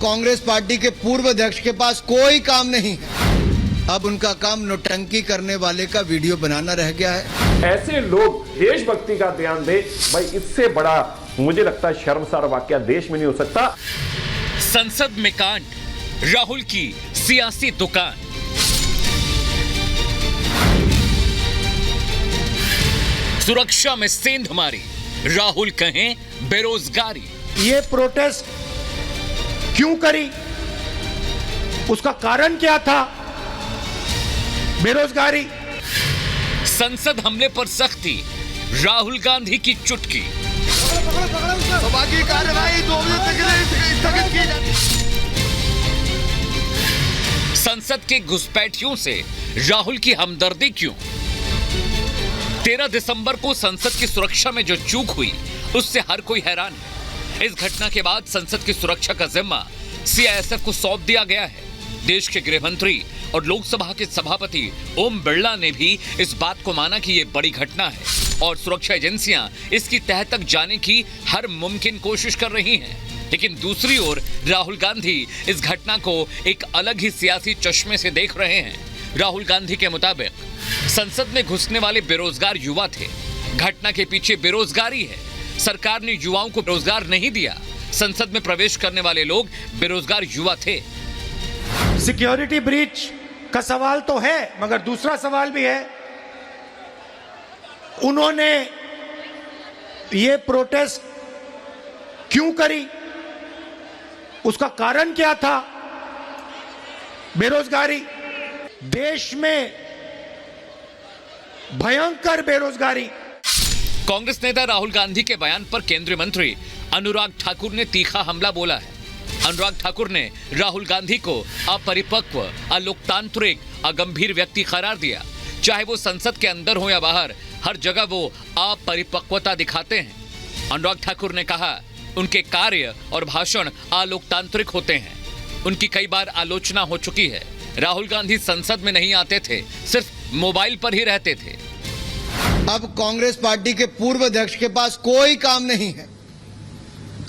Congress party के पूर्व अध्यक्ष के पास कोई काम नहीं है। अब उनका काम नौटंकी करने वाले का वीडियो बनाना रह गया है। ऐसे लोग देशभक्ति का ध्यान दे, भाई इससे बड़ा मुझे लगता है शर्मसार वाकया देश में नहीं हो सकता। संसद में कांड, राहुल की सियासी दुकान। सुरक्षा में सेंध मारी, राहुल कहें बेरोजगारी। ये प्रोटेस्ट क्यों करी, उसका कारण क्या था? बेरोजगारी। संसद हमले पर सख्ती, राहुल गांधी की चुटकी। बाकी कार्रवाई 2 बजे तक स्थगित की जाती। संसद के घुसपैठियों से राहुल की हमदर्दी क्यों? 13 दिसंबर को संसद की सुरक्षा में जो चूक हुई उससे हर कोई हैरान है। इस घटना के बाद संसद की सुरक्षा का जिम्मा सीआईएसएफ को सौंप दिया गया है। देश के गृह मंत्री और लोकसभा के सभापति ओम बिरला ने भी इस बात को माना कि यह बड़ी घटना है और सुरक्षा एजेंसियां इसकी तह तक जाने की हर मुमकिन कोशिश कर रही हैं। लेकिन दूसरी ओर राहुल गांधी इस घटना को एक अलग ही सियासी चश्मे से देख रहे हैं। राहुल गांधी के मुताबिक संसद में घुसने वाले बेरोजगार युवा थे। घटना के पीछे बेरोजगारी है। सरकार ने युवाओं को रोजगार नहीं दिया। संसद में प्रवेश करने वाले लोग बेरोजगार युवा थे। सिक्योरिटी ब्रीच का सवाल तो है, मगर दूसरा सवाल भी है, उन्होंने ये प्रोटेस्ट क्यों करी, उसका कारण क्या था? बेरोजगारी। देश में भयंकर बेरोजगारी। कांग्रेस नेता राहुल गांधी के बयान पर केंद्रीय मंत्री अनुराग ठाकुर ने तीखा हमला बोला है। अनुराग ठाकुर ने राहुल गांधी को अपरिपक्व, अलोकतांत्रिक, अगंभीर व्यक्ति करार दिया। चाहे वो संसद के अंदर हो या बाहर, हर जगह वो अपरिपक्वता दिखाते हैं। अनुराग ठाकुर ने कहा उनके कार्य और भाषण अलोकतांत्रिक होते हैं। उनकी कई बार आलोचना हो चुकी है। राहुल गांधी संसद में नहीं आते थे, सिर्फ मोबाइल पर ही रहते थे। अब कांग्रेस पार्टी के पूर्व अध्यक्ष के पास कोई काम नहीं है।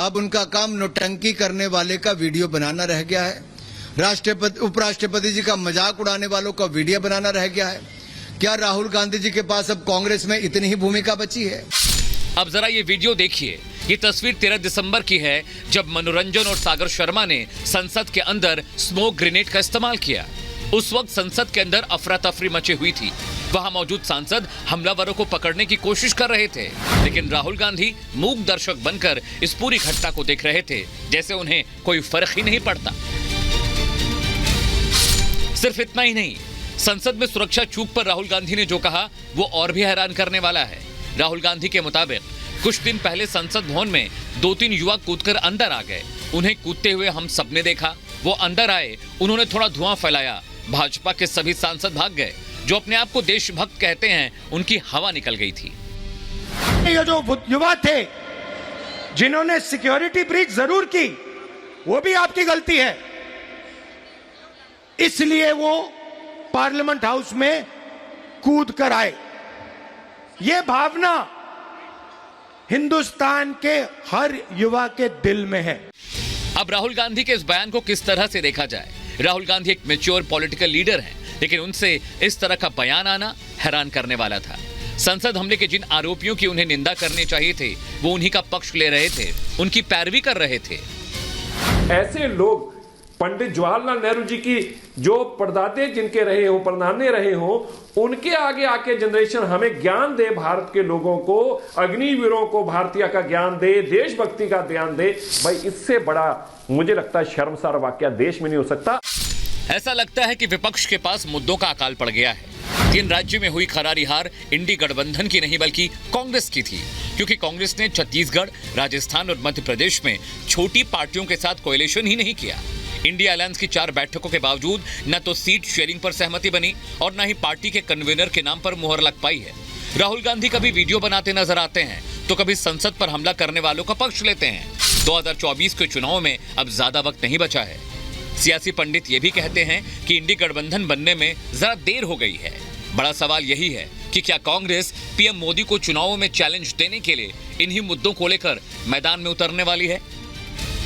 अब उनका काम नौटंकी करने वाले का वीडियो बनाना रह गया है। राष्ट्रपति, उपराष्ट्रपति जी का मजाक उड़ाने वालों का वीडियो बनाना रह गया है। क्या राहुल गांधी जी के पास अब कांग्रेस में इतनी ही भूमिका बची है? अब जरा ये वीडियो देखिए। ये तस्वीर 13 दिसंबर की है, जब मनोरंजन और सागर शर्मा ने संसद के अंदर स्मोक ग्रेनेड का इस्तेमाल किया। उस वक्त संसद के अंदर अफरा तफरी मची हुई थी। वहां मौजूद सांसद हमलावरों को पकड़ने की कोशिश कर रहे थे, लेकिन राहुल गांधी मूक दर्शक बनकर इस पूरी घटना को देख रहे थे, जैसे उन्हें कोई फर्क ही नहीं पड़ता। सिर्फ इतना ही नहीं, संसद में सुरक्षा चूक पर राहुल गांधी ने जो कहा वो और भी हैरान करने वाला है। राहुल गांधी के मुताबिक कुछ दिन पहले संसद भवन में 2-3 युवक कूदकर अंदर आ गए। उन्हें कूदते हुए हम सबने देखा। वो अंदर आए, उन्होंने थोड़ा धुआं फैलाया। भाजपा के सभी सांसद भाग गए। जो अपने आप को देशभक्त कहते हैं, उनकी हवा निकल गई थी। ये जो युवा थे जिन्होंने सिक्योरिटी ब्रीच जरूर की, वो भी आपकी गलती है। इसलिए वो पार्लियामेंट हाउस में कूद कर आए। ये भावना हिंदुस्तान के हर युवा के दिल में है। अब राहुल गांधी के इस बयान को किस तरह से देखा जाए? राहुल गांधी एक मैच्योर पॉलिटिकल लीडर हैं, लेकिन उनसे इस तरह का बयान आना हैरान करने वाला था। संसद हमले के जिन आरोपियों की उन्हें निंदा करनी चाहिए थी, वो उन्हीं का पक्ष ले रहे थे, उनकी पैरवी कर रहे थे। ऐसे लोग पंडित जवाहरलाल नेहरू जी की जो परदादे जिनके रहे हो, परनाने रहे हो, उनके आगे आके जनरेशन हमें ज्ञान दे, भारत के लोगों को, अग्निवीरों को भारतीय का ज्ञान दे, देशभक्ति का ध्यान दे, भाई इससे बड़ा मुझे लगता है शर्मसार वाकया देश में नहीं हो सकता। ऐसा लगता है कि विपक्ष के पास मुद्दों का अकाल पड़ गया है। 3 राज्यों में हुई करारी हार इंडी गठबंधन की नहीं बल्कि कांग्रेस की थी, क्योंकि कांग्रेस ने छत्तीसगढ़, राजस्थान और मध्य प्रदेश में छोटी पार्टियों के साथ कोएलिशन ही नहीं किया। इंडिया अलायंस की 4 बैठकों के बावजूद न तो सीट शेयरिंग पर सहमति बनी और न ही पार्टी के कन्वीनर के नाम पर मुहर लग पाई है। राहुल गांधी कभी वीडियो बनाते नजर आते हैं तो कभी संसद पर हमला करने वालों का पक्ष लेते हैं। 2024 के चुनाव में अब ज्यादा वक्त नहीं बचा है। सियासी पंडित ये भी कहते हैं कि इंडी गठबंधन बनने में जरा देर हो गई है। बड़ा सवाल यही है कि क्या कांग्रेस पीएम मोदी को चुनावों में चैलेंज देने के लिए इन्हीं मुद्दों को लेकर मैदान में उतरने वाली है?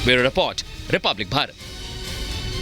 Bureau report, Republic Bharat.